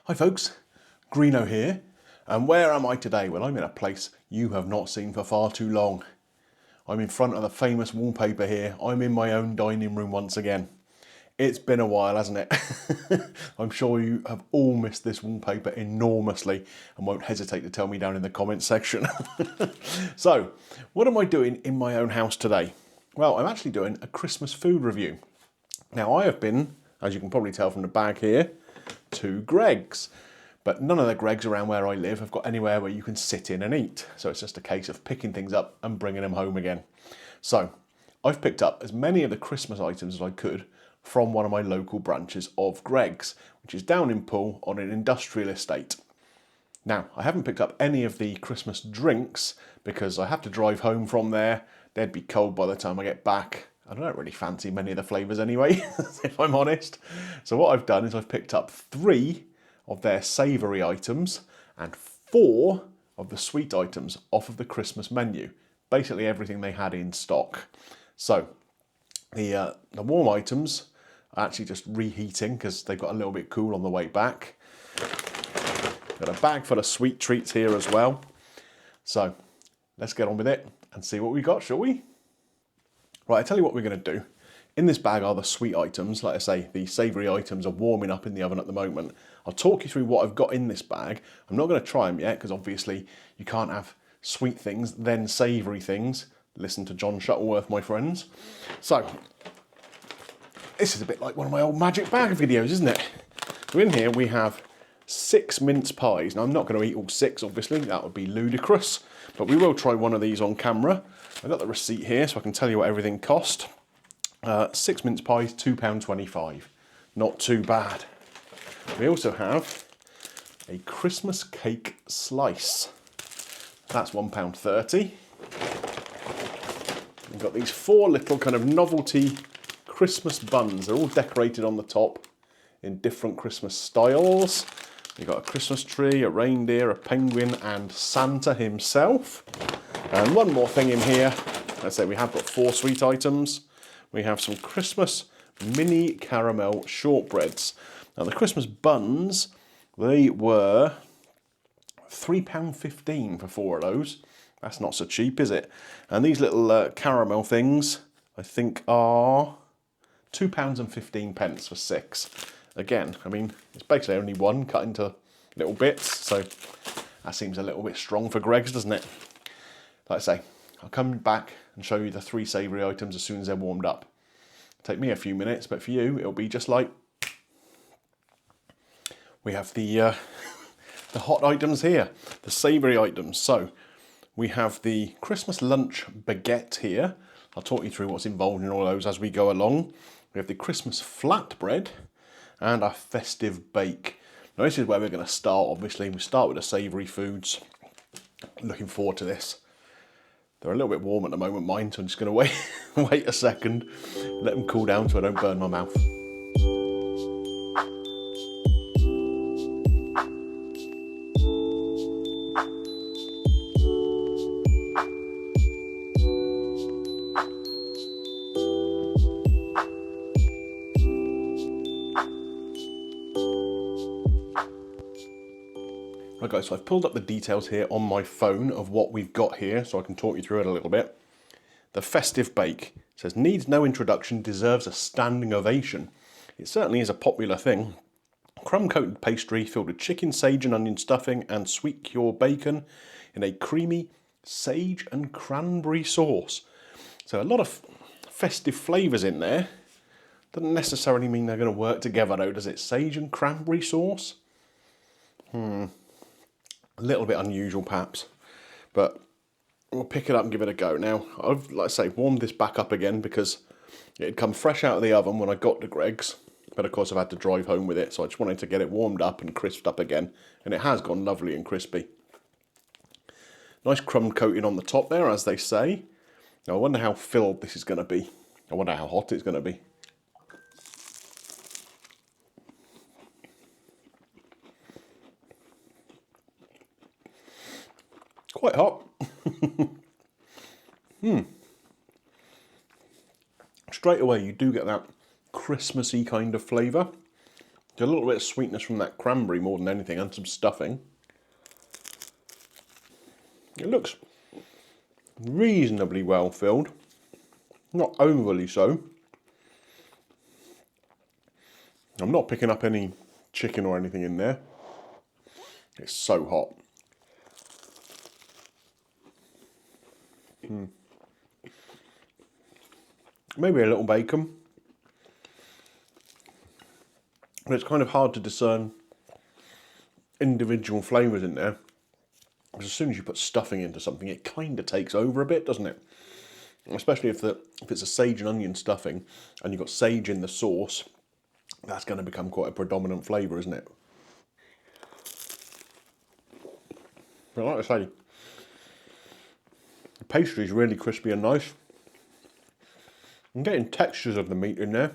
Hi folks, Greeno here, and where am I today? Well, I'm in a place you have not seen for far too long. I'm in front of the famous wallpaper here. I'm in my own dining room once again. It's been a while, hasn't it? I'm sure you have all missed this wallpaper enormously and won't hesitate to tell me down in the comments section. So, what am I doing in my own house today? Well, I'm actually doing a Christmas food review. Now, I have been, as you can probably tell from the bag here, to Gregg's. But none of the Greggs around where I live have got anywhere where you can sit in and eat. So it's just a case of picking things up and bringing them home again. So I've picked up as many of the Christmas items as I could from one of my local branches of Gregg's, which is down in Poole on an industrial estate. Now, I haven't picked up any of the Christmas drinks because I have to drive home from there. They'd be cold by the time I get back. I don't really fancy many of the flavours anyway, if I'm honest. So what I've done is I've picked up 3 of their savoury items and 4 of the sweet items off of the Christmas menu. Basically everything they had in stock. So the warm items are actually just reheating because they've got a little bit cool on the way back. Got a bag full of sweet treats here as well. So let's get on with it and see what we got, shall we? Right, I tell you what we're going to do. In this bag are the sweet items. Like I say, the savoury items are warming up in the oven at the moment. I'll talk you through what I've got in this bag. I'm not going to try them yet because obviously you can't have sweet things, then savoury things. Listen to John Shuttleworth, my friends. So, this is a bit like one of my old magic bag videos, isn't it? So in here we have 6 mince pies. Now I'm not going to eat all 6, obviously. That would be ludicrous. But we will try one of these on camera. I've got the receipt here so I can tell you what everything cost. 6 mince pies, £2.25. Not too bad. We also have a Christmas cake slice. That's £1.30. We've got these 4 little kind of novelty Christmas buns. They're all decorated on the top in different Christmas styles. You've got a Christmas tree, a reindeer, a penguin, and Santa himself. And one more thing in here. Let's say we have got 4 sweet items. We have some Christmas mini caramel shortbreads. Now the Christmas buns, they were £3.15 for 4 of those. That's not so cheap, is it? And these little caramel things, I think are £2.15 for 6. Again, I mean, it's basically only one cut into little bits, so that seems a little bit strong for Gregg's, doesn't it? Like I say, I'll come back and show you the 3 savoury items as soon as they're warmed up. It'll take me a few minutes, but for you, it'll be just like... We have the hot items here, the savoury items. So we have the Christmas lunch baguette here. I'll talk you through what's involved in all those as we go along. We have the Christmas flatbread and our Festive Bake. Now this is where we're going to start, obviously. We start with the savoury foods. Looking forward to this. They're a little bit warm at the moment, mine, so I'm just going to wait a second, let them cool down so I don't burn my mouth. Right guys, so I've pulled up the details here on my phone of what we've got here so I can talk you through it a little bit. The Festive Bake says, needs no introduction, deserves a standing ovation. It certainly is a popular thing. Crumb-coated pastry filled with chicken, sage and onion stuffing and sweet cure bacon in a creamy sage and cranberry sauce. So a lot of festive flavours in there. Doesn't necessarily mean they're going to work together though, does it? Sage and cranberry sauce? A little bit unusual perhaps, but we'll pick it up and give it a go. Now, I've, like I say, warmed this back up again because it had come fresh out of the oven when I got to Gregg's, but of course I've had to drive home with it, so I just wanted to get it warmed up and crisped up again, and it has gone lovely and crispy. Nice crumb coating on the top there, as they say. Now I wonder how filled this is going to be. I wonder how hot it's going to be. Quite hot. Straight away you do get that Christmassy kind of flavour. There's a little bit of sweetness from that cranberry more than anything, and some stuffing. It looks reasonably well filled, not overly so. I'm not picking up any chicken or anything in there. It's so hot. Maybe a little bacon. But it's kind of hard to discern individual flavours in there. Because as soon as you put stuffing into something, it kind of takes over a bit, doesn't it? Especially if it's a sage and onion stuffing and you've got sage in the sauce, that's going to become quite a predominant flavour, isn't it? But like I say, the pastry is really crispy and nice. I'm getting textures of the meat in there.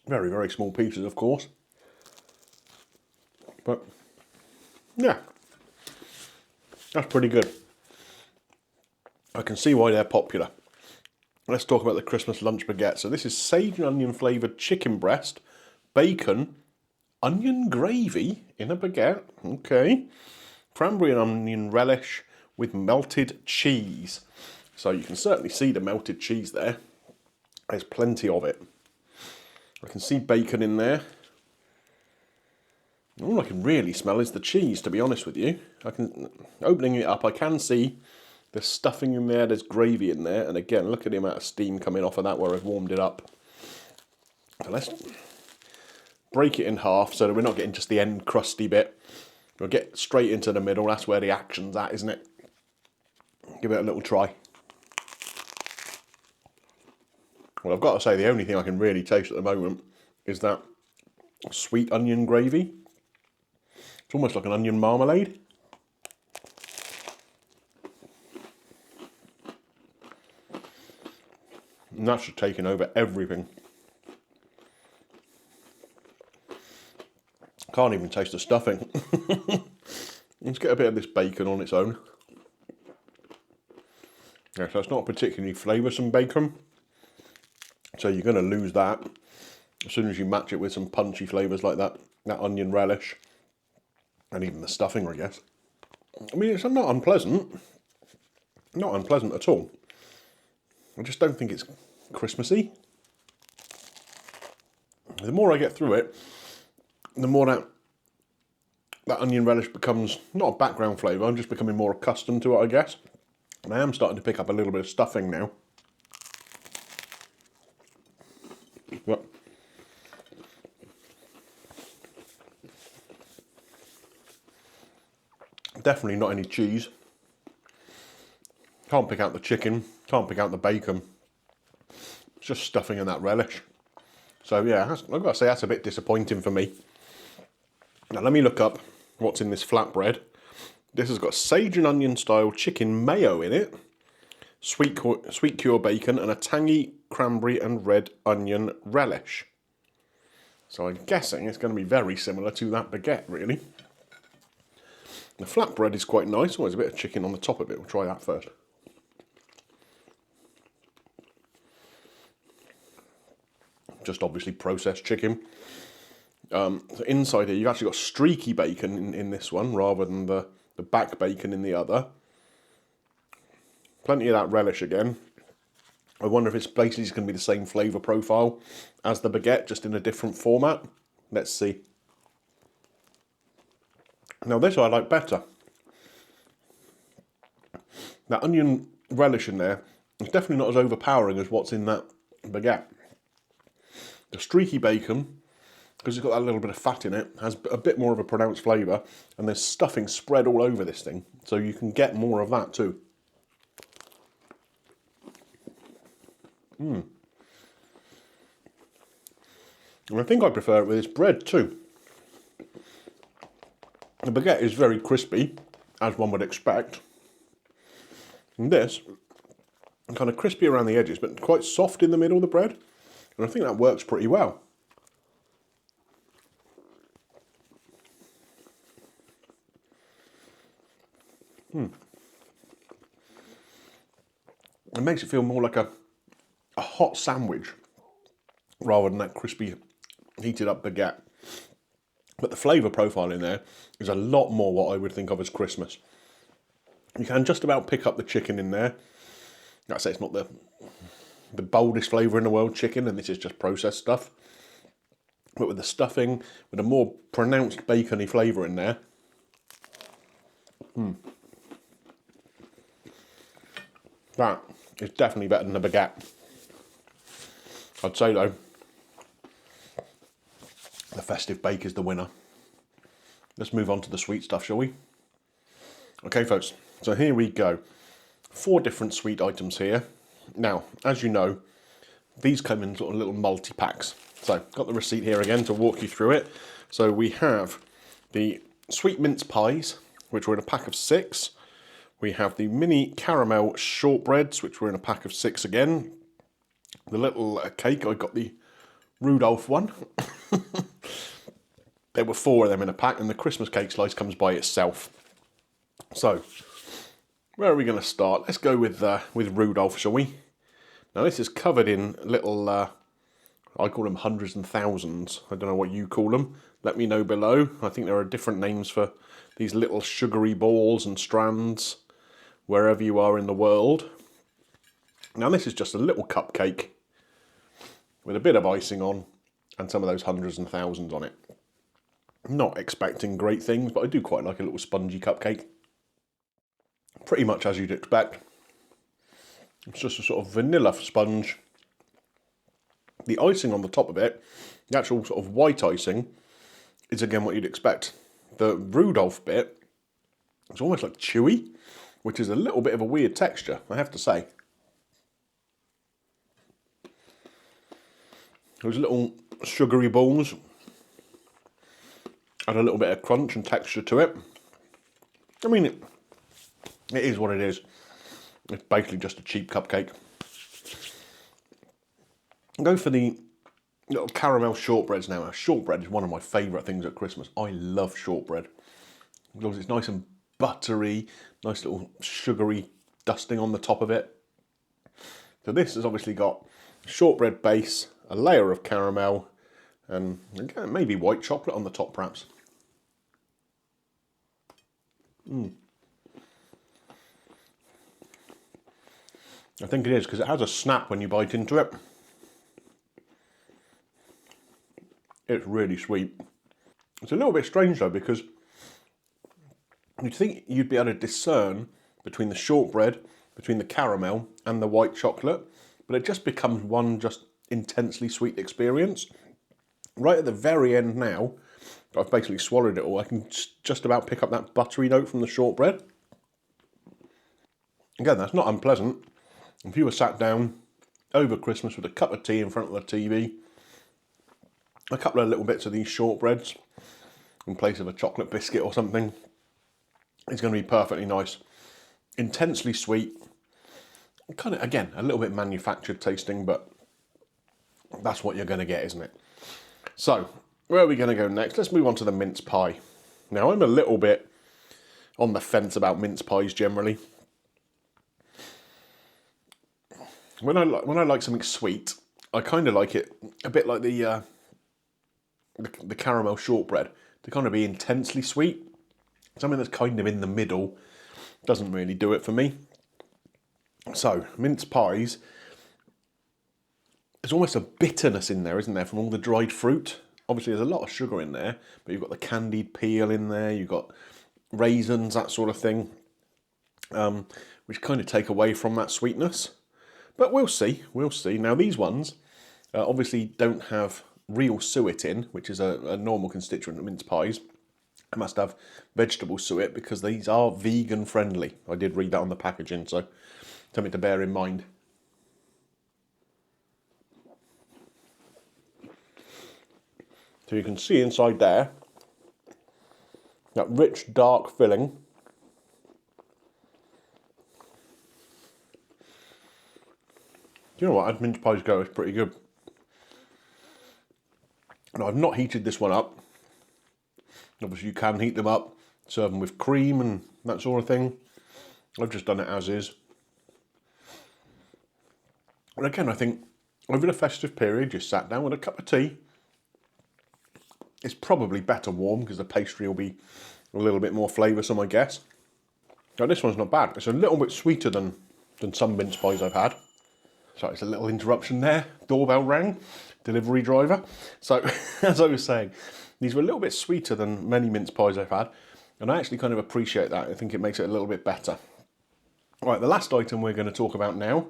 Very, very small pieces, of course. But, yeah. That's pretty good. I can see why they're popular. Let's talk about the Christmas lunch baguette. So this is sage and onion flavoured chicken breast, bacon, onion gravy in a baguette. Okay. Cranberry and onion relish with melted cheese. So you can certainly see the melted cheese there. There's plenty of it. I can see bacon in there. All I can really smell is the cheese, to be honest with you. Opening it up, I can see there's stuffing in there, there's gravy in there, and again, look at the amount of steam coming off of that where I've warmed it up. So let's break it in half so that we're not getting just the end crusty bit. We'll get straight into the middle, that's where the action's at, isn't it? Give it a little try. Well, I've got to say, the only thing I can really taste at the moment is that sweet onion gravy. It's almost like an onion marmalade. And that's just taking over everything. Can't even taste the stuffing. Let's get a bit of this bacon on its own. Yeah, so it's not particularly flavoursome bacon. So you're going to lose that as soon as you match it with some punchy flavours like that onion relish. And even the stuffing, I guess. I mean, it's not unpleasant. Not unpleasant at all. I just don't think it's Christmassy. The more I get through it, the more that onion relish becomes not a background flavour. I'm just becoming more accustomed to it, I guess. And I am starting to pick up a little bit of stuffing now. But definitely not any cheese. Can't pick out the chicken. Can't pick out the bacon. It's just stuffing and that relish. So yeah, I've got to say that's a bit disappointing for me. Now let me look up what's in this flatbread. This has got sage and onion style chicken mayo in it, sweet cure bacon, and a tangy cranberry and red onion relish. So I'm guessing it's going to be very similar to that baguette, really. The flatbread is quite nice. Oh, there's a bit of chicken on the top of it. We'll try that first. Just obviously processed chicken. So inside here, you've actually got streaky bacon in this one, rather than the back bacon in the other. Plenty of that relish again. I wonder if it's basically going to be the same flavour profile as the baguette, just in a different format. Let's see. Now this I like better. That onion relish in there is definitely not as overpowering as what's in that baguette. The streaky bacon, because it's got that little bit of fat in it, has a bit more of a pronounced flavour, and there's stuffing spread all over this thing, so you can get more of that too. And I think I prefer it with this bread too. The baguette is very crispy, as one would expect. And this, kind of crispy around the edges, but quite soft in the middle of the bread. And I think that works pretty well. It makes it feel more like a hot sandwich, rather than that crispy, heated up baguette. But the flavour profile in there is a lot more what I would think of as Christmas. You can just about pick up the chicken in there. Like I say, it's not the boldest flavour in the world, chicken, and this is just processed stuff. But with the stuffing, with a more pronounced bacony flavour in there. That is definitely better than the baguette. I'd say though, the Festive Bake is the winner. Let's move on to the sweet stuff, shall we? Okay, folks, so here we go. 4 different sweet items here. Now, as you know, these come in sort of little multi-packs. So, got the receipt here again to walk you through it. So we have the sweet mince pies, which were in a pack of 6. We have the mini caramel shortbreads, which were in a pack of 6 again. The little cake, I got the Rudolph one. There were 4 of them in a pack, and the Christmas cake slice comes by itself. So, where are we going to start? Let's go with Rudolph, shall we? Now this is covered in little, I call them hundreds and thousands. I don't know what you call them. Let me know below. I think there are different names for these little sugary balls and strands, wherever you are in the world. Now this is just a little cupcake with a bit of icing on and some of those hundreds and thousands on it. Not expecting great things, but I do quite like a little spongy cupcake. Pretty much as you'd expect. It's just a sort of vanilla sponge. The icing on the top of it, the actual sort of white icing, is again what you'd expect. The Rudolph bit is almost like chewy, which is a little bit of a weird texture, I have to say. Those little sugary balls add a little bit of crunch and texture to it. I mean, it is what it is. It's basically just a cheap cupcake. Go for the little caramel shortbreads now. Now, shortbread is one of my favourite things at Christmas. I love shortbread. Because it's nice and buttery, nice little sugary dusting on the top of it. So this has obviously got a shortbread base, a layer of caramel, and again, maybe white chocolate on the top perhaps. I think it is, because it has a snap when you bite into it. It's really sweet. It's a little bit strange though, because you'd think you'd be able to discern between the shortbread, between the caramel and the white chocolate, but it just becomes one just intensely sweet experience. Right at the very end now, I've basically swallowed it all, I can just about pick up that buttery note from the shortbread. Again, that's not unpleasant. If you were sat down over Christmas with a cup of tea in front of the TV, a couple of little bits of these shortbreads in place of a chocolate biscuit or something, it's going to be perfectly nice. Intensely sweet, kind of, again, a little bit manufactured tasting, but that's what you're going to get, isn't it? So, where are we going to go next? Let's move on to the mince pie. Now, I'm a little bit on the fence about mince pies generally. When I like something sweet, I kind of like it a bit like the caramel shortbread, to kind of be intensely sweet. Something that's kind of in the middle doesn't really do it for me. So, mince pies, there's almost a bitterness in there, isn't there, from all the dried fruit. Obviously, there's a lot of sugar in there, but you've got the candied peel in there, you've got raisins, that sort of thing, which kind of take away from that sweetness. But we'll see. Now, these ones obviously don't have real suet in, which is a normal constituent of mince pies. I must have vegetable suet because these are vegan friendly. I did read that on the packaging, so something to bear in mind. So you can see inside there, that rich dark filling. Do you know what, as mince pies go, it's pretty good. Now, I've not heated this one up. Obviously you can heat them up, serve them with cream and that sort of thing. I've just done it as is. And again, I think over the festive period, you sat down with a cup of tea, It's probably better warm because the pastry will be a little bit more flavoursome, I guess. Now this one's not bad. It's a little bit sweeter than some mince pies I've had. Sorry, it's a little interruption there. Doorbell rang. Delivery driver. So, as I was saying, these were a little bit sweeter than many mince pies I've had. And I actually kind of appreciate that. I think it makes it a little bit better. Right, the last item we're going to talk about now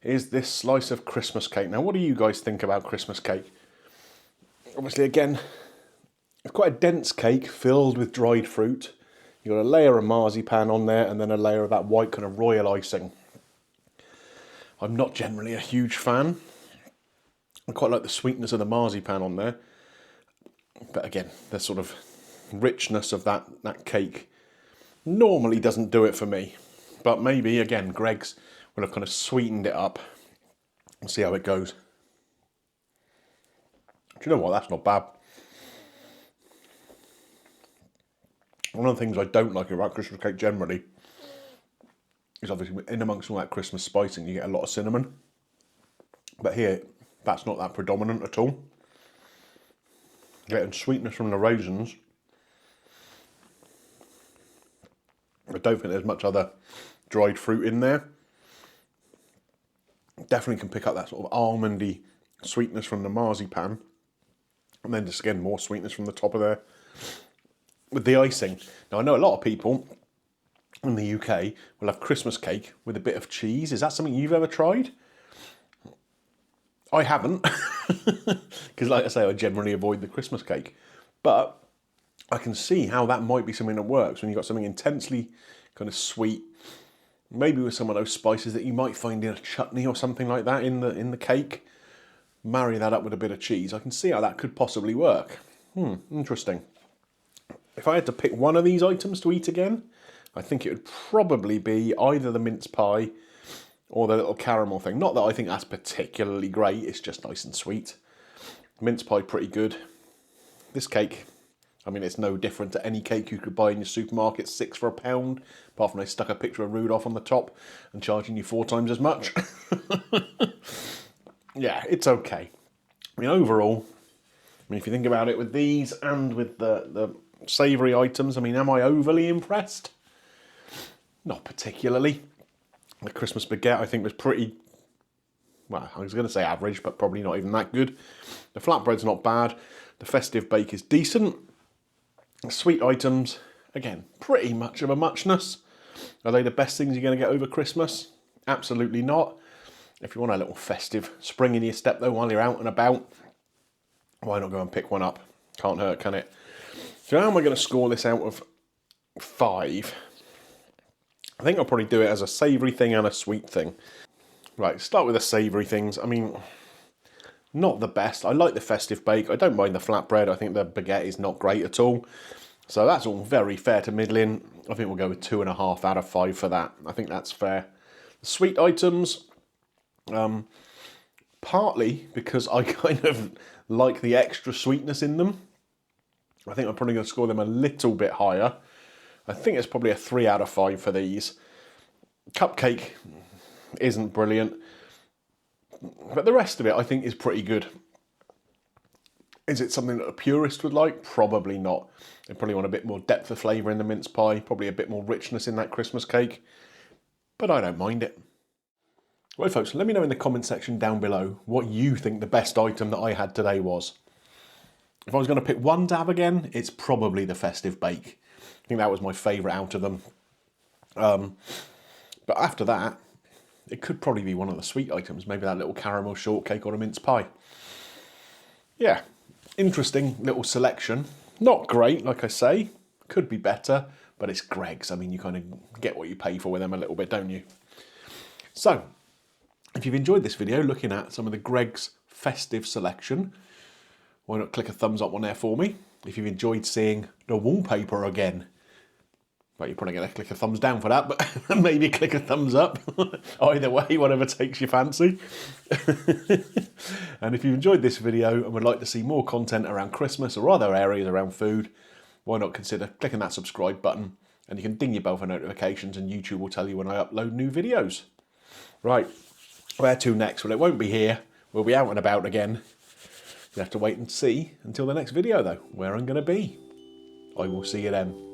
is this slice of Christmas cake. Now, what do you guys think about Christmas cake? Obviously, again, it's quite a dense cake filled with dried fruit. You've got a layer of marzipan on there and then a layer of that white kind of royal icing. I'm not generally a huge fan. I quite like the sweetness of the marzipan on there. But again, the sort of richness of that cake normally doesn't do it for me. But maybe, again, Gregg's will have kind of sweetened it up. We'll see how it goes. Do you know what? That's not bad. One of the things I don't like about Christmas cake generally is obviously in amongst all that Christmas spicing, you get a lot of cinnamon. But here, that's not that predominant at all. Getting sweetness from the raisins. I don't think there's much other dried fruit in there. Definitely can pick up that sort of almondy sweetness from the marzipan. And then just again, more sweetness from the top of there. With the icing. Now I know a lot of people in the UK will have Christmas cake with a bit of cheese. Is that something you've ever tried? I haven't, because like I say, I generally avoid the Christmas cake. But I can see how that might be something that works when you've got something intensely kind of sweet, maybe with some of those spices that you might find in a chutney or something like that in the cake. Marry that up with a bit of cheese. I can see how that could possibly work. Interesting. If I had to pick one of these items to eat again, I think it would probably be either the mince pie or the little caramel thing. Not that I think that's particularly great, it's just nice and sweet. Mince pie, pretty good. This cake, I mean, it's no different to any cake you could buy in your supermarket, 6 for £1, apart from they stuck a picture of Rudolph on the top and charging you 4 times as much. Yeah, it's okay. I mean, overall, if you think about it with these and with the savoury items, I mean, am I overly impressed? Not particularly. The Christmas baguette, I think, was pretty, well, I was going to say average, but probably not even that good. The flatbread's not bad. The festive bake is decent. The sweet items, again, pretty much of a muchness. Are they the best things you're going to get over Christmas? Absolutely not. If you want a little festive spring in your step, though, while you're out and about, why not go and pick one up? Can't hurt, can it? So how am I going to score this out of 5? I think I'll probably do it as a savoury thing and a sweet thing. Right, start with the savoury things. I mean, not the best. I like the festive bake. I don't mind the flatbread. I think the baguette is not great at all. So that's all very fair to middling. I think we'll go with 2.5 out of 5 for that. I think that's fair. The sweet items, partly because I kind of like the extra sweetness in them. I think I'm probably going to score them a little bit higher. I think it's probably a 3 out of 5 for these. Cupcake isn't brilliant, but the rest of it I think is pretty good. Is it something that a purist would like? Probably not. They probably want a bit more depth of flavour in the mince pie, probably a bit more richness in that Christmas cake, but I don't mind it. Right folks, let me know in the comment section down below what you think the best item that I had today was. If I was going to pick one to have again, it's probably the festive bake. I think that was my favourite out of them. But after that, it could probably be one of the sweet items, maybe that little caramel shortcake or a mince pie. Yeah, interesting little selection. Not great, like I say, could be better, but it's Gregg's. I mean, you kind of get what you pay for with them a little bit, don't you? So, if you've enjoyed this video looking at some of the Gregg's festive selection, why not click a thumbs up on there for me? If you've enjoyed seeing the wallpaper again, well, you're probably going to click a thumbs down for that, but maybe click a thumbs up. Either way, whatever takes your fancy. And if you've enjoyed this video and would like to see more content around Christmas or other areas around food, why not consider clicking that subscribe button, and you can ding your bell for notifications and YouTube will tell you when I upload new videos. Right, where to next? Well, it won't be here. We'll be out and about again. You have to wait and see until the next video though, where I'm going to be. I will see you then.